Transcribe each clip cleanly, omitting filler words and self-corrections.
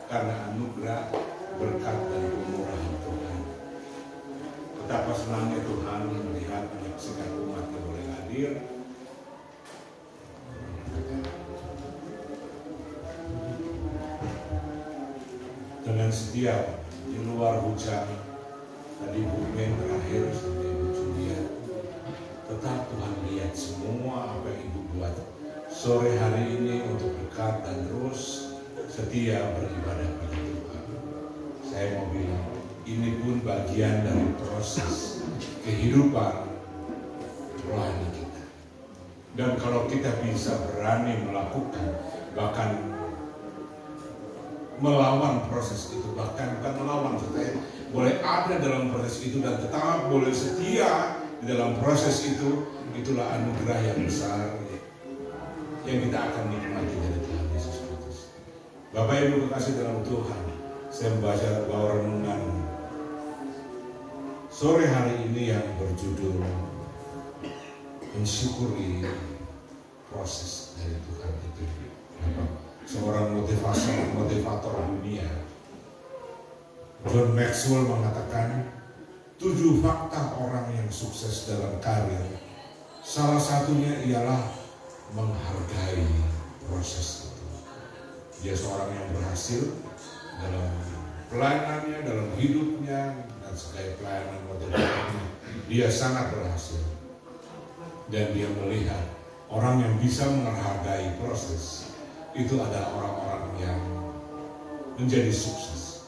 karena anugerah, berkat dan kemurahan Tuhan. Betapa senangnya Tuhan melihat menyaksikan umat yang boleh hadir dengan setiap di luar hujan. Tadi bumi terakhir sampai Ibu Julia, tetap Tuhan lihat semua apa yang Ibu buat sore hari ini untuk dekat dan terus setia beribadah pada Tuhan. Saya mau bilang, ini pun bagian dari proses kehidupan rohani kita. Dan kalau kita bisa berani melakukan, bahkan melawan proses itu, bahkan bukan melawan, saya boleh ada dalam proses itu dan tetap boleh setia di dalam proses itu, itulah anugerah yang besar yang kita akan nikmati dari Tuhan Yesus Kristus. Bapak Ibu kekasih dalam Tuhan, saya membaca bahwa renungan sore hari ini yang berjudul mensyukuri proses dari Tuhan itu. Seorang motivator dunia, John Maxwell, mengatakan 7 fakta orang yang sukses dalam karir. Salah satunya ialah menghargai proses itu. Dia seorang yang berhasil dalam pelayanannya, dalam hidupnya, dan sebagai pelayanan motivatornya. Dia sangat berhasil. Dan dia melihat orang yang bisa menghargai proses itu adalah orang-orang yang menjadi sukses.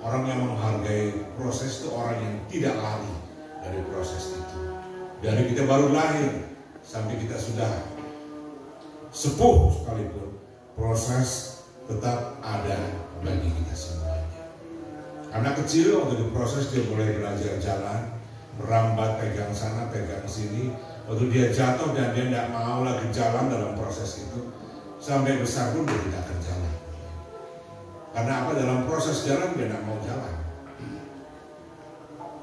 Orang yang menghargai proses itu orang yang tidak lari dari proses itu. Dari kita baru lahir sampai kita sudah sepuh sekalipun, proses tetap ada bagi kita semuanya. Anak kecil waktu diproses dia boleh belajar jalan, merambat, pegang sana, pegang sini. Waktu dia jatuh dan dia tidak mau lagi jalan dalam proses itu, sampai besar pun dia tidak akan jalan. Karena apa? Dalam proses jalan dia tidak mau jalan.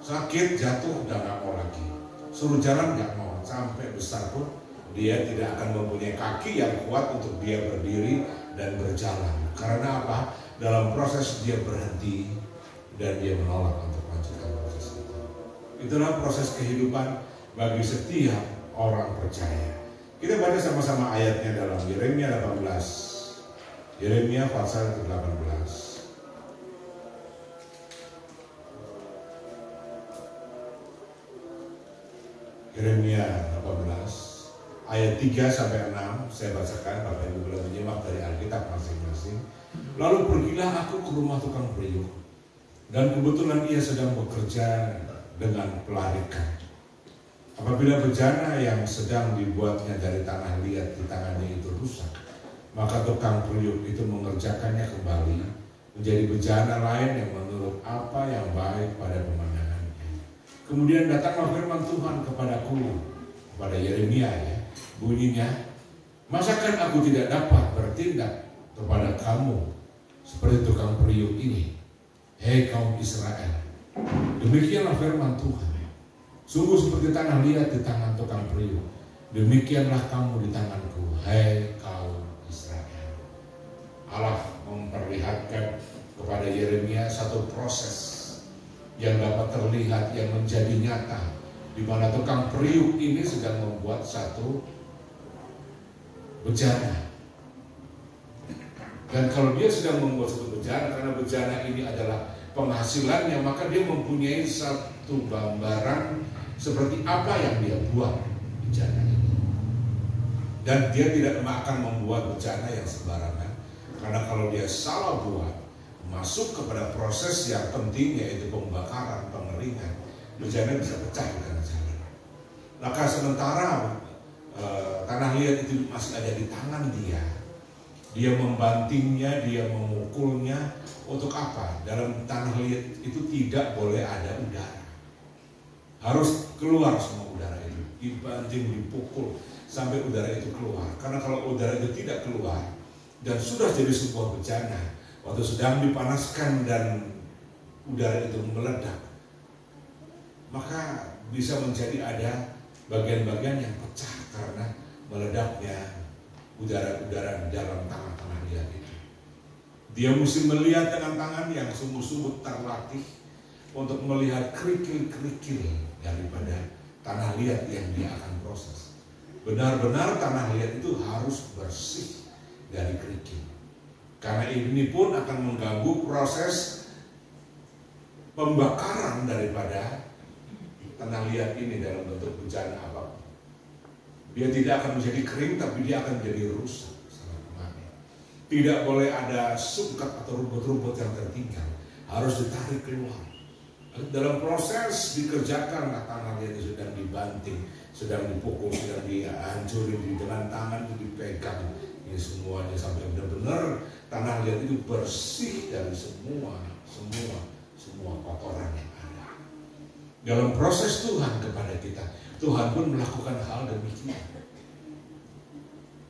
Sakit, jatuh, udah nggak mau lagi. Suruh jalan nggak mau. Sampai besar pun dia tidak akan mempunyai kaki yang kuat untuk dia berdiri dan berjalan. Karena apa? Dalam proses dia berhenti dan dia menolak untuk melanjutkan proses itu. Itulah proses kehidupan bagi setiap orang percaya. Kita baca sama-sama ayatnya dalam Yeremia 18. Yeremia pasal 18. Yeremia 18 ayat 3 sampai 6 saya bacakan, Bapak Ibu boleh menyimak dari Alkitab masing-masing. Lalu pergilah aku ke rumah tukang periuk, dan kebetulan ia sedang bekerja dengan pelarikan. Apabila bejana yang sedang dibuatnya dari tanah liat di tangannya itu rusak, maka tukang periuk itu mengerjakannya kembali menjadi bejana lain yang menurut apa yang baik pada pemandangannya. Kemudian datanglah firman Tuhan kepadaku, kepada Yeremia, ya, bunyinya, masakan aku tidak dapat bertindak kepada kamu seperti tukang periuk ini, hei kaum Israel? Demikianlah firman Tuhan. Sungguh seperti tanah liat di tangan tukang periuk, demikianlah kamu di tanganku, hai kaum Israel. Allah memperlihatkan kepada Yeremia satu proses yang dapat terlihat, yang menjadi nyata, di mana tukang periuk ini sedang membuat satu bejana. Dan kalau dia sedang membuat satu bejana, karena bejana ini adalah penghasilannya, maka dia mempunyai satu gambaran seperti apa yang dia buat bejana ini. Dan dia tidak akan membuat bejana yang sembarangan, karena kalau dia salah buat, masuk kepada proses yang penting yaitu pembakaran, pengeringan, bejana bisa pecah di tengah jalan. Maka sementara tanah liat itu masih ada di tangan dia, dia membantingnya, dia memukulnya. Untuk apa? Dalam tanah liat itu tidak boleh ada udara. Harus keluar semua udara itu, dibanting, dipukul sampai udara itu keluar. Karena kalau udara itu tidak keluar dan sudah jadi sebuah bejana, waktu sedang dipanaskan dan udara itu meledak, maka bisa menjadi ada bagian-bagian yang pecah karena meledaknya udara-udara di dalam tanah-tanah liat itu. Dia mesti melihat dengan tangan yang sungguh-sungguh terlatih untuk melihat kerikil-kerikil daripada tanah liat yang dia akan proses. Benar-benar tanah liat itu harus bersih dari kerikil. Karena ini pun akan mengganggu proses pembakaran daripada tanah liat ini dalam bentuk bencana apapun. Dia tidak akan menjadi kering, tapi dia akan jadi rusak. Tidak boleh ada sukat atau rumput-rumput yang tertinggal, harus ditarik keluar. Dalam proses dikerjakan, tanah liat itu sedang dibanting, sedang dipukul, sedang dihancurin di dengan tangan itu dipegang. Ini semuanya sampai benar-benar tanah liat itu bersih dari semua kotoran yang ada. Dalam proses Tuhan kepada kita, Tuhan pun melakukan hal demikian.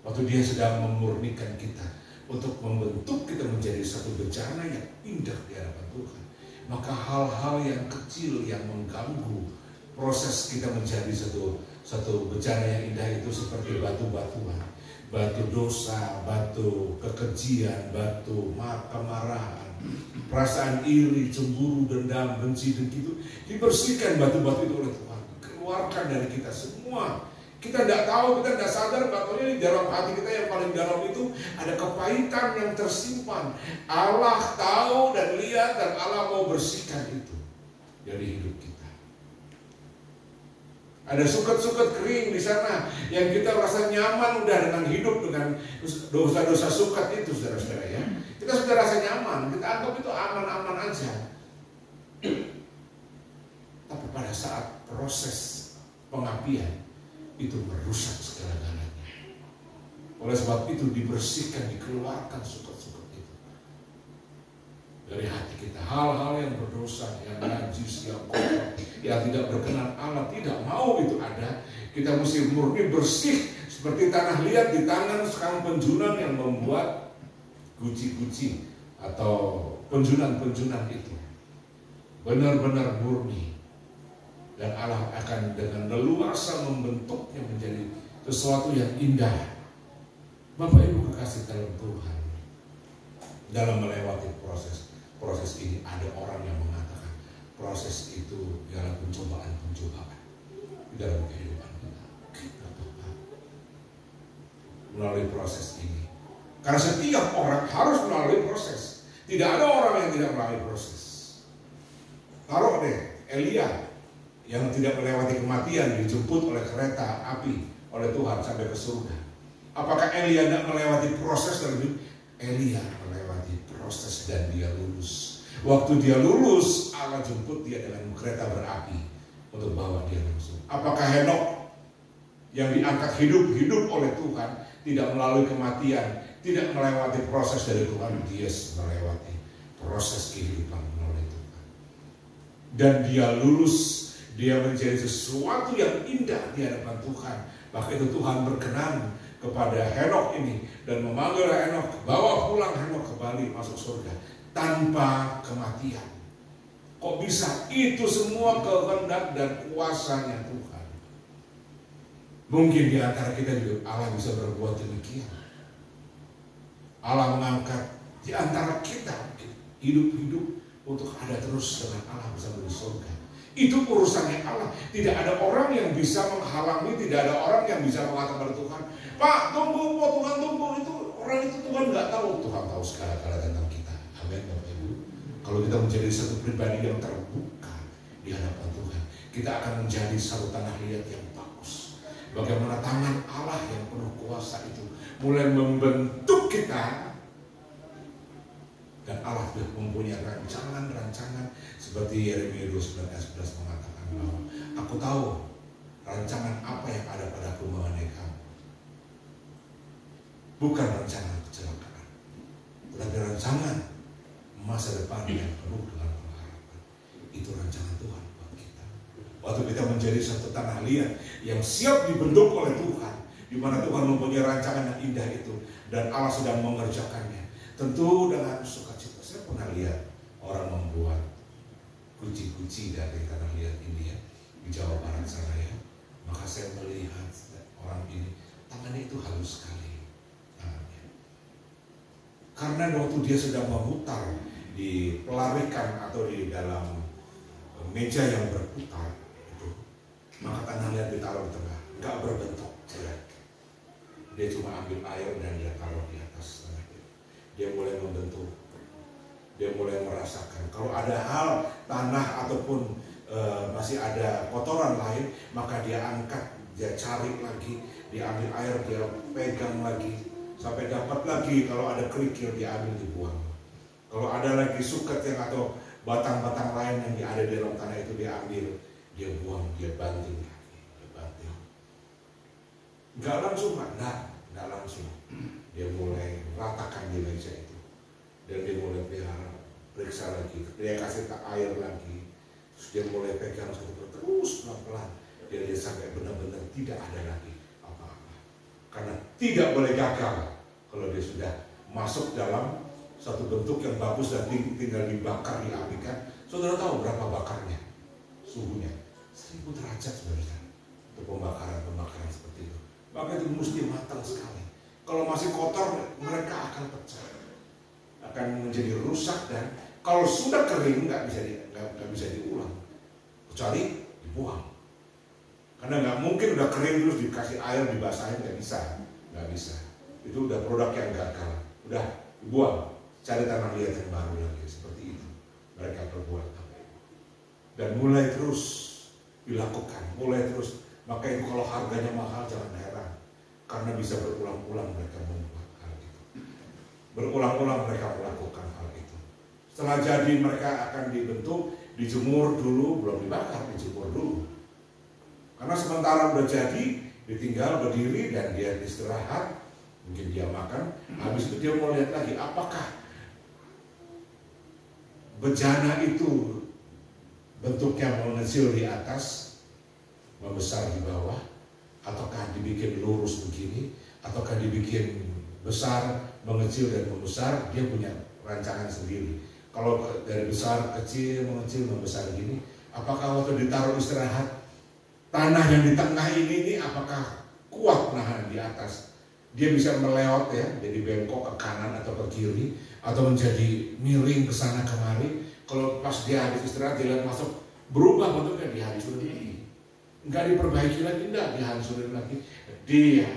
Waktu Dia sedang memurnikan kita untuk membentuk kita menjadi satu bencana yang indah di hadapan Tuhan, maka hal-hal yang kecil yang mengganggu proses kita menjadi satu bencana yang indah itu seperti batu-batuan, batu dosa, batu kekejian, batu kemarahan, perasaan iri, cemburu, dendam, benci, dan gitu, dibersihkan batu-batu itu oleh Tuhan, keluarkan dari kita semua. Kita tidak tahu, kita tidak sadar bahwa di dalam hati kita yang paling dalam itu ada kepahitan yang tersimpan. Allah tahu dan lihat, dan Allah mau bersihkan itu dari hidup kita. Ada suket-suket kering di sana yang kita rasa nyaman udah dengan hidup dengan dosa-dosa suket itu, saudara-saudara ya. Kita sudah rasa nyaman, kita anggap itu aman-aman aja. Tapi pada saat proses pengapian itu merusak segala-galanya. Oleh sebab itu dibersihkan, dikeluarkan suket-suket itu dari hati kita. Hal-hal yang berdosa, yang najis, yang kotor, yang tidak berkenan Allah, tidak mau itu ada. Kita mesti murni bersih seperti tanah liat di tangan sekarang penjunan yang membuat guci-guci atau penjunan-penjunan itu. Benar-benar murni. Dan Allah akan dengan leluasa membentuknya menjadi sesuatu yang indah. Bapak Ibu kekasih dalam Tuhan, dalam melewati proses ini ada orang yang mengatakan proses itu ialah pencobaan-pencobaan di dalam kehidupan kita. Melalui proses ini, karena setiap orang harus melalui proses. Tidak ada orang yang tidak melalui proses. Taruh deh Elia yang tidak melewati kematian dijemput oleh kereta api oleh Tuhan sampai ke surga. Apakah Elia tidak melewati proses dalam hidup? Elia melewati proses dan dia lulus. Waktu dia lulus, Allah jemput dia dengan kereta berapi untuk bawa dia langsung. Apakah Henok yang diangkat hidup oleh Tuhan tidak melalui kematian, tidak melewati proses dari Tuhan? Dia melewati proses kehidupan melalui Tuhan. Dan dia lulus. Dia menjadi sesuatu yang indah di hadapan Tuhan. Maka itu Tuhan berkenan kepada Henok ini dan memanggil Henok, bawa pulang Henok kembali masuk surga tanpa kematian. Kok bisa? Itu semua kehendak dan kuasanya Tuhan. Mungkin di antara kita juga Allah bisa berbuat demikian. Allah mengangkat di antara kita hidup-hidup untuk ada terus dengan Allah bersama di surga. Itu urusannya Allah. Tidak ada orang yang bisa menghalangi, tidak ada orang yang bisa mengatakan pada Tuhan, Pak tunggu, Tuhan tunggu. Itu orang itu Tuhan nggak tahu. Tuhan tahu segala-gala tentang kita. Amin Bapak Ibu. Kalau kita menjadi satu pribadi yang terbuka di hadapan Tuhan, kita akan menjadi satu tanah liat yang bagus. Bagaimana tangan Allah yang penuh kuasa itu mulai membentuk kita. Dan Allah sudah mempunyai rancangan-rancangan seperti Yeremia 29 ayat 11 mengatakan bahwa aku tahu rancangan apa yang ada padaku mengenai kamu. Bukan rancangan kecelakaan, tetapi rancangan masa depan yang penuh dengan pengharapan. Itu rancangan Tuhan buat kita. Waktu kita menjadi satu tanah liat yang siap dibentuk oleh Tuhan, di mana Tuhan mempunyai rancangan yang indah itu dan Allah sedang mengerjakannya. Tentu dengan sukacita. Saya pernah lihat orang membuat guci-guci dari tanah liat ini ya, di Jawa Barat sana ya. Maka saya melihat orang ini, tangannya itu halus sekali tangannya. Karena waktu dia sedang memutar di pelarikan atau di dalam meja yang berputar itu, maka tanah liat ditaruh di tengah, nggak berbentuk. Dia cuma ambil air dan dia taruh di atas tanah liat. Dia mulai membentuk, dia mulai merasakan. Kalau ada hal tanah ataupun masih ada kotoran lain, maka dia angkat, dia cari lagi, dia ambil air, dia pegang lagi. Sampai dapat lagi, kalau ada kerikil dia ambil dibuang. Kalau ada lagi suket yang atau batang-batang lain yang ada di dalam tanah itu dia ambil, dia buang, dia banting lagi, dia banting. Nggak langsung, nggak langsung. Dia mulai ratakan di meja itu. Dan dia mulai periksa lagi, dia kasih air lagi. Terus dia mulai pegang terus pelan-pelan. Dia sampai benar-benar tidak ada lagi apa-apa. Karena tidak boleh gagal kalau dia sudah masuk dalam satu bentuk yang bagus dan tinggal dibakar, diapikan. Saudara tahu berapa bakarnya? Suhunya 1000 derajat sebenarnya untuk pembakaran seperti itu. Maka itu mesti matang sekali. Kalau masih kotor, mereka akan pecah, akan menjadi rusak, dan kalau sudah kering nggak bisa diulang, kecuali dibuang. Karena nggak mungkin udah kering terus dikasih air dibasahin, nggak bisa. Itu udah produk yang gagal, udah dibuang, cari tanah liat yang baru lagi. Seperti itu mereka perbuat. Dan mulai terus dilakukan, maka itu kalau harganya mahal jangan heran, karena bisa berulang-ulang mereka membuat hal itu, berulang-ulang mereka melakukan hal itu. Setelah jadi mereka akan dibentuk, dijemur dulu, belum dibakar, dijemur dulu. Karena sementara udah jadi, ditinggal berdiri dan dia istirahat, mungkin dia makan, habis itu dia mau lihat lagi apakah bejana itu bentuknya mengecil di atas, membesar di bawah, ataukah dibikin lurus begini, ataukah dibikin besar, mengecil dan membesar. Dia punya rancangan sendiri. Kalau dari besar, kecil, mengecil, membesar gini, apakah waktu ditaruh istirahat, tanah yang di tengah ini apakah kuat nahan di atas? Dia bisa melewat ya, jadi bengkok ke kanan atau ke kiri, atau menjadi miring ke sana kemari. Kalau pas dia habis istirahat, dia lihat masuk, berubah bentuknya, dihancurin lagi. Enggak diperbaiki lagi, enggak, dihancurin lagi. Dia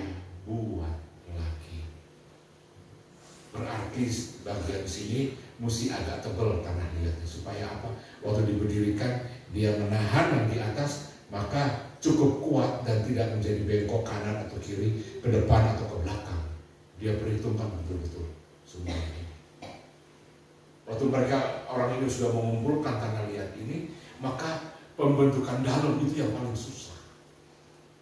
buat lagi. Berarti bagian sini mesti agak tebal tanah liatnya. Supaya apa? Waktu diberdirikan, dia menahan yang di atas, maka cukup kuat dan tidak menjadi bengkok kanan atau kiri, ke depan atau ke belakang. Dia perhitungkan betul-betul semua ini. Waktu mereka, orang ini sudah mengumpulkan tanah liat ini, maka pembentukan dalam itu yang paling susah.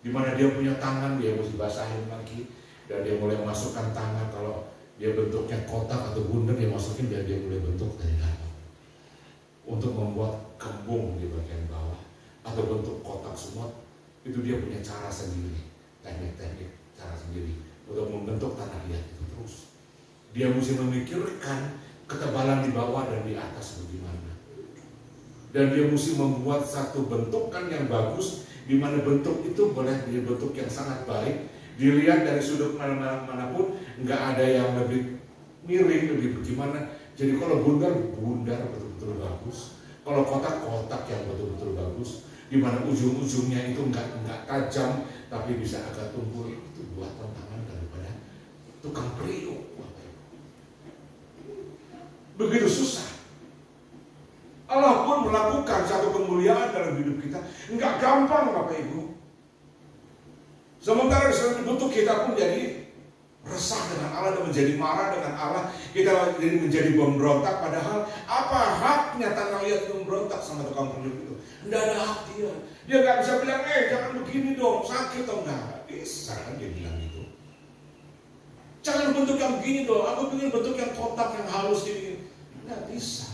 Dimana dia punya tangan, dia mesti basahin lagi, dan dia mulai masukkan tangan. Kalau dia bentuknya kotak atau bundar, dia masukin dan dia mulai bentuk dari dalam. Untuk membuat kembung di bagian bawah atau bentuk kotak semut, itu dia punya cara sendiri, teknik-teknik cara sendiri untuk membentuk tanah liat itu terus. Dia mesti memikirkan ketebalan di bawah dan di atas bagaimana. Dan dia mesti membuat satu bentukan yang bagus, di mana bentuk itu boleh jadi bentuk yang sangat baik, dilihat dari sudut manapun, nggak ada yang lebih miring, lebih bagaimana. Jadi kalau bundar betul-betul bagus, kalau kotak yang betul-betul bagus, di mana ujung-ujungnya itu nggak tajam, tapi bisa agak tumpul. Itu buat tantangan daripada tukang periuk. Begitu susah. Allah pun melakukan satu kemuliaan dalam hidup kita. Enggak gampang Bapak Ibu. Sementara dalam bentuk kita pun jadi resah dengan Allah dan menjadi marah dengan Allah. Kita jadi menjadi pemberontak. Padahal apa haknya tanah liat itu memberontak sama tukang periuk itu? Enggak ada hak dia. Dia nggak bisa bilang, jangan begini dong, sakit dong. Nggak bisa kan dia bilang itu. Jangan bentuk yang begini dong, aku ingin bentuk yang kotak, yang halus gini. Nggak bisa.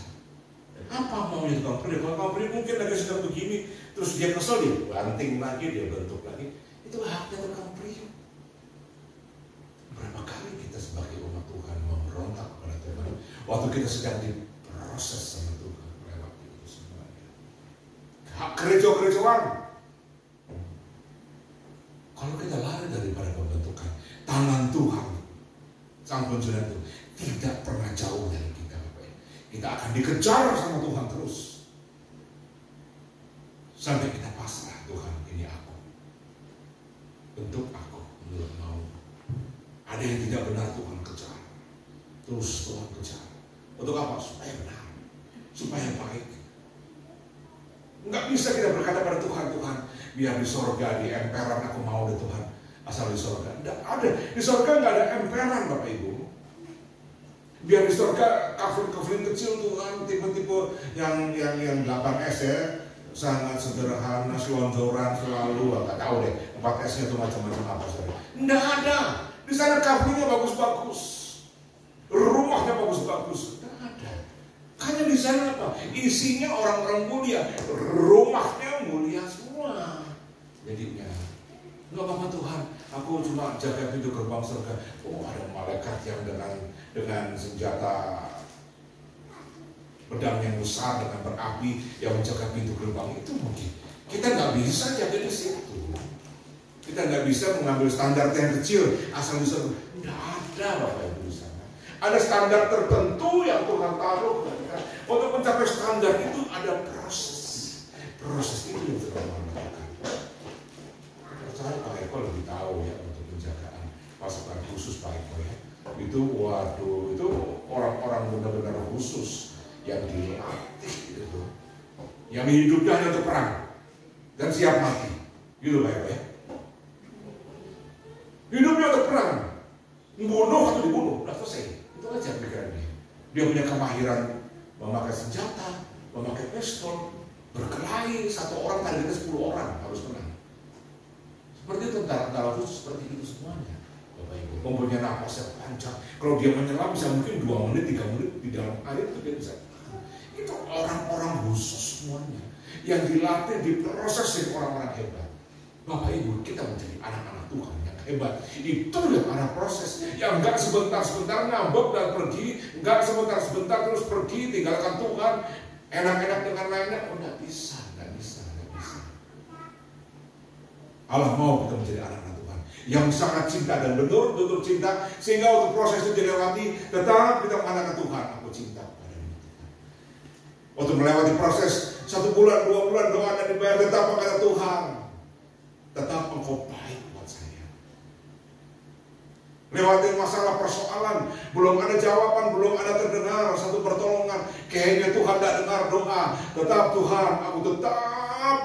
Apa maunya tukang periuk? Kalau tukang periuk mungkin lagi sedang begini, terus dia kesel, dia banting lagi, dia bentuk lagi. Itu haknya tukang periuk. Berapa kali kita sebagai umat Tuhan memberontak kepada Tuhan waktu kita sedang diproses sama Tuhan lewat itu semuanya. Hak gereja-gerejaan. Kalau kita lari daripada pembentukan tangan Tuhan, Sang Penjuru itu tidak pernah kita akan dikejar sama Tuhan terus. Sampai kita pasrah, Tuhan ini aku. Bentuk aku, menurut mau. Ada yang tidak benar Tuhan kejar. Terus Tuhan kejar. Untuk apa? Supaya benar. Supaya baik. Enggak bisa kita berkata pada Tuhan, Tuhan, biar di sorga, di emperan aku mau deh Tuhan. Asal di sorga. Enggak ada. Di sorga enggak ada emperan Bapak Ibu. Biar di sorga kafling kecil Tuhan, tipe-tipe yang 8S ya. Sangat sederhana, selonjoran selalu, enggak tahu deh. 4S-nya itu macam-macam apa saja. Enggak ada. Di sana kaflingnya bagus-bagus. Rumahnya bagus-bagus. Enggak ada. Hanya di sana apa? Isinya orang-orang mulia. Rumahnya mulia semua. Jadinya, enggak apa-apa Tuhan. Aku cuma jaga pintu gerbang surga. Oh, ada malaikat yang dengan senjata pedang yang besar dengan berapi yang menjaga pintu gerbang itu mungkin. Kita nggak bisa jaga di situ. Kita nggak bisa mengambil standar yang kecil asal bisa. Nggak ada Bapak Ibu di sana. Ada standar tertentu yang Tuhan taruh. Untuk mencapai standar itu ada proses. Proses itu yang Tuhan lakukan. Saya Pak Eko lebih tahu ya untuk penjagaan pasukan khusus Pak Eko ya. Itu waduh, itu orang-orang benar-benar khusus yang dilatih gitu. Yang hidupnya hanya untuk perang dan siap mati. Gitu Pak Eko ya. Hidupnya untuk perang. Membunuh atau dibunuh, udah selesai. Itu aja pikirannya. Dia punya kemahiran memakai senjata, memakai pistol, berkelahi, satu orang targetnya 10 orang harus menang. Seperti tentara khusus seperti itu semuanya. Bapak Ibu, mempunyai napas yang panjang. Kalau dia menyelam bisa mungkin 2 menit, 3 menit di dalam air itu dia bisa. Itu orang-orang khusus semuanya yang dilatih, diproses dari orang-orang hebat. Bapak Ibu, kita menjadi anak-anak Tuhan yang hebat. Itu yang ada proses. Yang enggak sebentar-sebentar ngambek dan pergi, enggak sebentar-sebentar terus pergi tinggalkan Tuhan, enak-enak dengan lainnya. Oh, enggak bisa. Allah mau kita menjadi anak-anak Tuhan yang sangat cinta dan benar-benar cinta, sehingga waktu proses itu dilewati tetap kita mengatakan Tuhan, aku cinta padamu Tuhan. Waktu melewati proses 1 bulan, 2 bulan doa dan dibayar, tetap mengatakan Tuhan, tetap engkau baik buat saya. Lewatin masalah persoalan, belum ada jawaban, belum ada terdengar satu pertolongan, kayaknya Tuhan tidak dengar doa, tetap Tuhan, aku tetap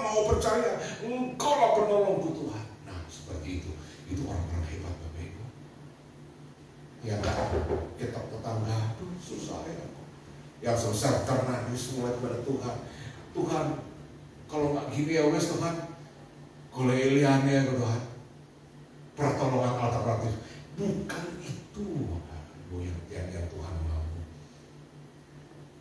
mau percaya engkau lah penolongku Tuhan. Nah seperti itu orang-orang hebat Bapak Ibu. Yang kitab tetangga, aduh susah ya. Yang selesai karena mulai kepada Tuhan. Tuhan, kalau nggak gini ya wes Tuhan, kalau Eliane ya Tuhan, pertolongan alternatif. Bukan itu Bapak Ibu yang Tuhan mau.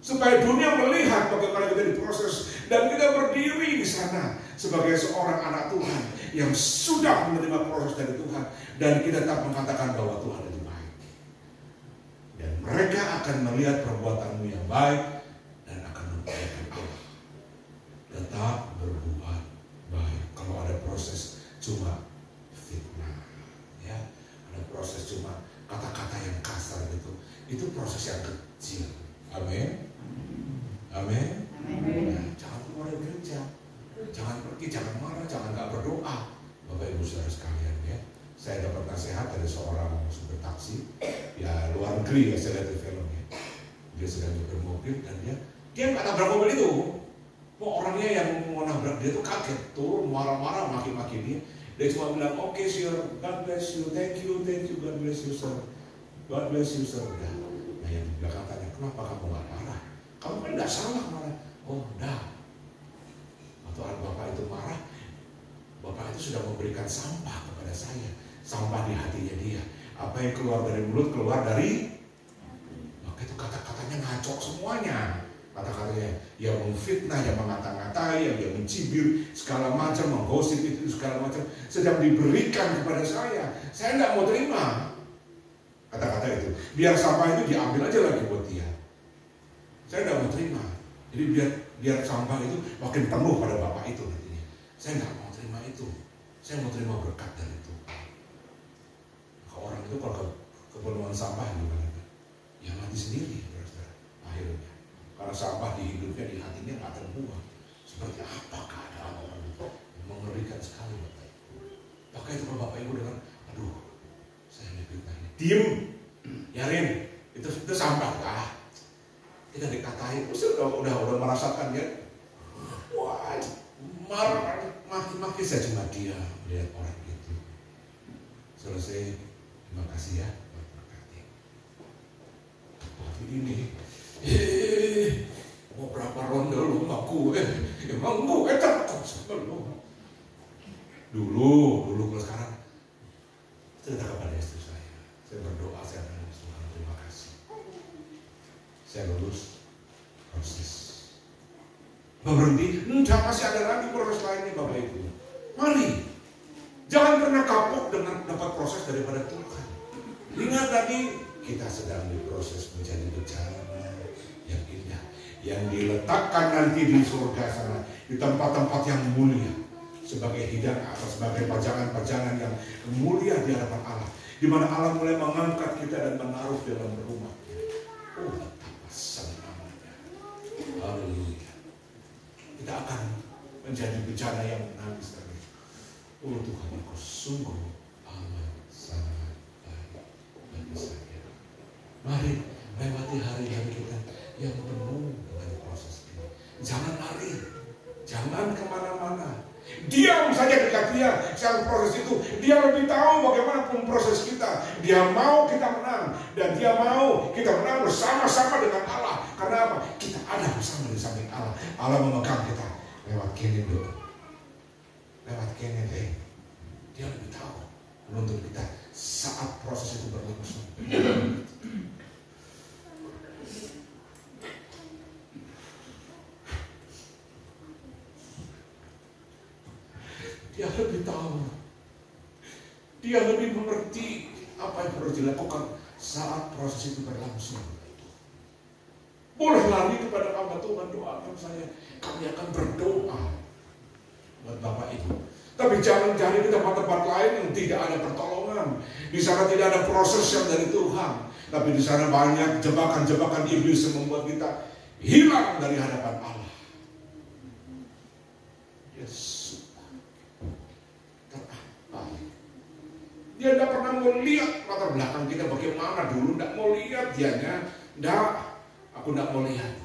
Supaya dunia melihat bagaimana kita diproses dan kita berdiri di sana sebagai seorang anak Tuhan yang sudah menerima proses dari Tuhan, dan kita tetap mengatakan bahwa Tuhan itu baik. Dan mereka akan melihat perbuatanmu yang baik dan akan mempercayai Allah. Tetap berbuat baik. Kalau ada proses cuma fitnah, ya, ada proses cuma kata-kata yang kasar gitu, itu proses yang kecil. Amin. Amin. Nah, jangan keluar dari gereja, jangan pergi, jangan marah, jangan nggak berdoa. Bapak Ibu saudara sekalian ya, saya dapat nasihat dari seorang supir taksi, ya luar negeri ya, saya lihat di film ya. Dia sedang nyopir mobil dan dia nggak nabrak mobil itu. Orangnya yang mau nabrak dia tuh kaget, turun marah-marah, maki-maki dia. Dia cuma bilang, oke sir, God bless you, thank you, God bless you sir, God bless you sir. Udah. Nah yang di belakang tanya, kenapa kamu nggak marah? Kamu kan nggak salah marah. Oh enggak. Waktu Bapak itu marah, Bapak itu sudah memberikan sampah kepada saya. Sampah di hatinya dia. Apa yang keluar dari mulut, keluar dari, maka itu kata-katanya ngacok semuanya. Kata-katanya yang memfitnah, yang mengata-ngatai, yang mencibir, segala macam, menggosip itu, segala macam. Sedang diberikan kepada saya. Saya nggak mau terima kata-kata itu. Biar sampah itu diambil aja lagi buat dia. Saya tidak mau terima. Jadi biar sampah itu makin penuh pada Bapak itu nantinya. Saya nggak mau terima itu. Saya mau terima berkat dari itu. Kalau orang itu kalau kepenuhan sampah gimana? Ya mati sendiri, saudara. Akhirnya. karena sampah di hidupnya, di hatinya nggak terbuang. Seperti apa keadaan orang itu? Mengerikan sekali Bapak Ibu. Maka itu Bapak Ibu dengan, aduh, saya dipitnah ini. Diem, Yarin, itu sampah lah. Kita dikatain, udah merasakan ya. Wah, marah, maki-maki saya cuma dia melihat orang itu. Selesai, terima kasih ya. Tapi ini, mau berapa ronde lu sama gue? Emang gue takut sama lu. Dulu kalau sekarang cerita kepada istri saya berdoa, saya bilang Tuhan terima kasih. Saya lulus proses. Berhenti, enggak, masih ada lagi proses lainnya Bapak Ibu. Mari, jangan pernah kapok dengan dapat proses daripada Tuhan. Ingat tadi, kita sedang diproses menjadi bencana yang indah, yang diletakkan nanti di surga sana, di tempat-tempat yang mulia, sebagai hidangan atau sebagai pajangan-pajangan yang mulia di hadapan Allah, di mana Allah mulai mengangkat kita dan menaruh dalam rumahnya. Oh, betapa senangnya. Haleluya. Kita akan menjadi bencana yang menangis kami. Oh Tuhan, Engkau sungguh amat sangat baik bagi saya. Mari lewati hari-hari kita yang penuh dengan proses ini. Jangan lari, jangan kemana-mana. Diam saja dekat dia. Saat proses itu, dia lebih tahu bagaimanapun proses kita. Dia mau kita menang, dan dia mau kita menang bersama-sama dengan Allah. Karena apa? Kita ada bersama di samping Allah. Allah memegang kita lewat kene dulu, lewat kene deh. Dia lebih tahu menuntun kita saat proses itu berlangsung. Dia lebih tahu, dia lebih mengerti apa yang harus dilakukan saat proses itu berlangsung. Boleh lari kepada hamba Tuhan, doakan saya, kami akan berdoa buat Bapak Ibu. Tapi jangan cari ke tempat-tempat lain yang tidak ada pertolongan. Di sana tidak ada proses yang dari Tuhan, tapi di sana banyak jebakan-jebakan iblis yang membuat kita hilang dari hadapan Allah. Yesus. Dia tidak pernah mau lihat latar belakang kita bagaimana dulu, tidak mau lihat dianya. Tidak, aku tidak mau lihat.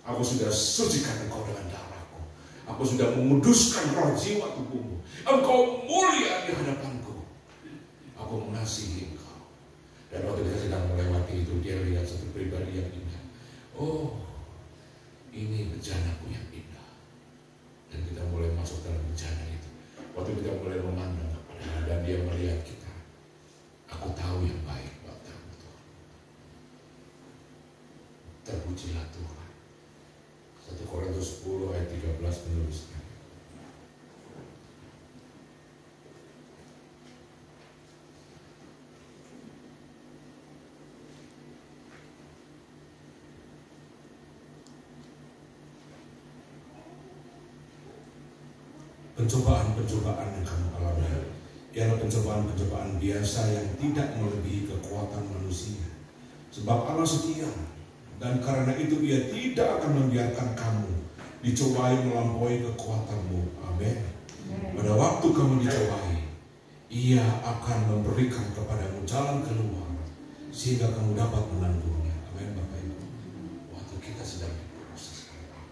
Aku sudah sucikan engkau dengan darahku. Aku sudah menguduskan roh jiwa tubuhmu. Engkau mulia di hadapanku. Aku mengasihi engkau. Dan waktu kita sedang melewati itu, dia lihat satu pribadi yang indah. Oh, ini bejanaku yang indah. Dan kita mulai masuk dalam bejana itu. Waktu kita mulai memandang dan dia melihat kita, aku tahu yang baik buat kamu Tuhan. Terpujilah Tuhan. 1 Korintus 10 ayat 13 menuliskan, pencobaan-pencobaan yang kamu alami ialah pencobaan-pencobaan biasa yang tidak melebihi kekuatan manusia. Sebab Allah setia, dan karena itu Ia tidak akan membiarkan kamu dicobai melampaui kekuatanmu. Amin. Pada waktu kamu dicobai, Ia akan memberikan kepadamu jalan keluar sehingga kamu dapat menanggungnya. Amin Bapak Ibu. Waktu kita sedang diproses oleh Allah,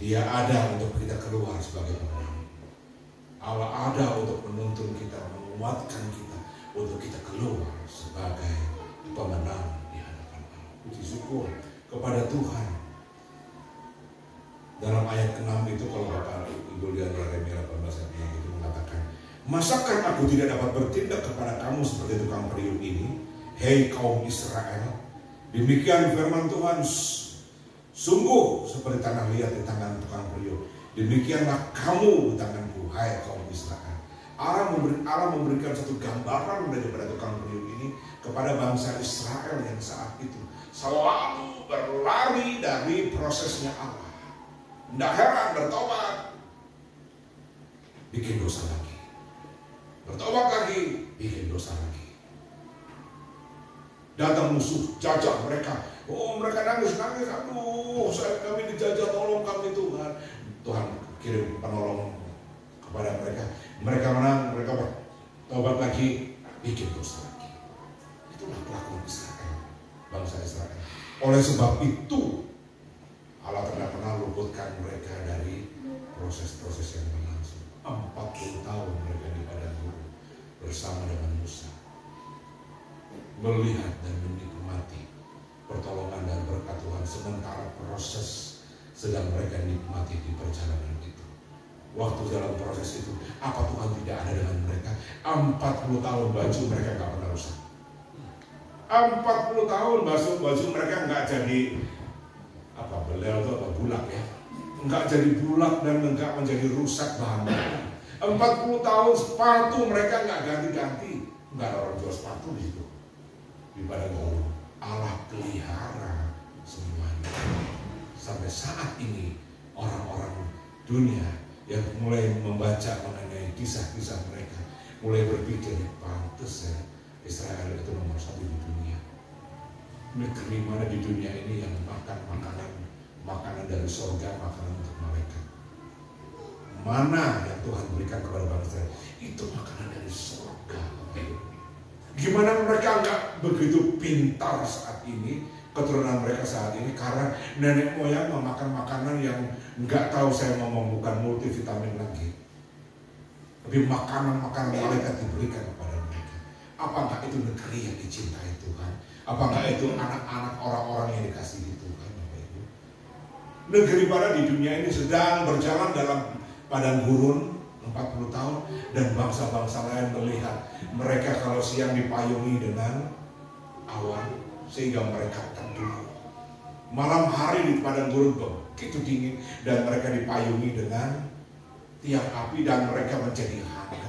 Dia ada untuk kita keluar sebagai pemenang. Allah ada untuk menuntun kita, menguatkan kita, untuk kita keluar sebagai pemenang di hadapan Allah. Puji syukur kepada Tuhan. Dalam ayat 6 itu, kalau Bapak Ibu lihat Yeremia 18 ayat 6 itu mengatakan, masakan aku tidak dapat bertindak kepada kamu seperti tukang periuk ini, hei kaum Israel? Demikian firman Tuhan, sungguh seperti tanah liat di tangan tukang periuk, demikianlah kamu di tanganku, hai kaum Israel. Allah memberikan satu gambaran daripada tukang periuk ini kepada bangsa Israel yang saat itu selalu berlari dari prosesnya Allah. Tidak heran, bertobat, bikin dosa lagi, bertobat lagi, bikin dosa lagi. Datang musuh, jajah mereka. Oh, mereka nangis. Aduh, kami dijajah, tolong kami Tuhan. Tuhan kirim penolong kepada mereka. Mereka menang, mereka bertobat lagi, bikin dosa lagi. Itulah kelakuan Israel, bangsa Israel. Oleh sebab itu, Allah tidak pernah luputkan mereka dari proses-proses yang berlangsung. 40 tahun mereka di padang gurun bersama dengan Musa, melihat dan menikmati pertolongan dan berkat Tuhan, sementara proses sedang mereka nikmati di perjalanan itu. Waktu dalam proses itu, apa Tuhan tidak ada dengan mereka? 40 tahun baju mereka nggak pernah rusak. 40 tahun baju mereka nggak jadi belel atau bulak ya, nggak jadi bulak dan nggak menjadi rusak bahan-bahan. 40 tahun sepatu mereka nggak ganti-ganti, nggak ada orang jual sepatu di situ. Di padang gurun Allah pelihara semuanya. Sampai saat ini orang-orang dunia yang mulai membaca mengenai kisah-kisah mereka, mulai berpikir, pantes ya Israel itu nomor 1 di dunia. Negeri mana di dunia ini yang makan makanan dari surga, makanan untuk malaikat? Mana yang Tuhan berikan kepada bangsa Israel? Itu makanan dari surga. Gimana mereka nggak begitu pintar saat ini, keturunan mereka saat ini, karena nenek moyang memakan makanan yang nggak tahu, saya ngomong bukan multivitamin lagi, tapi makanan-makanan malaikat diberikan kepada mereka. Apakah itu negeri yang dicintai Tuhan? Apakah itu anak-anak orang-orang yang dikasihi Tuhan? Negeri pada di dunia ini sedang berjalan dalam padang gurun 40 tahun, dan bangsa-bangsa lain melihat mereka kalau siang dipayungi dengan awan sehingga mereka teduh. Malam hari di padang gurun begitu dingin dan mereka dipayungi dengan tiang api dan mereka menjadi hangat.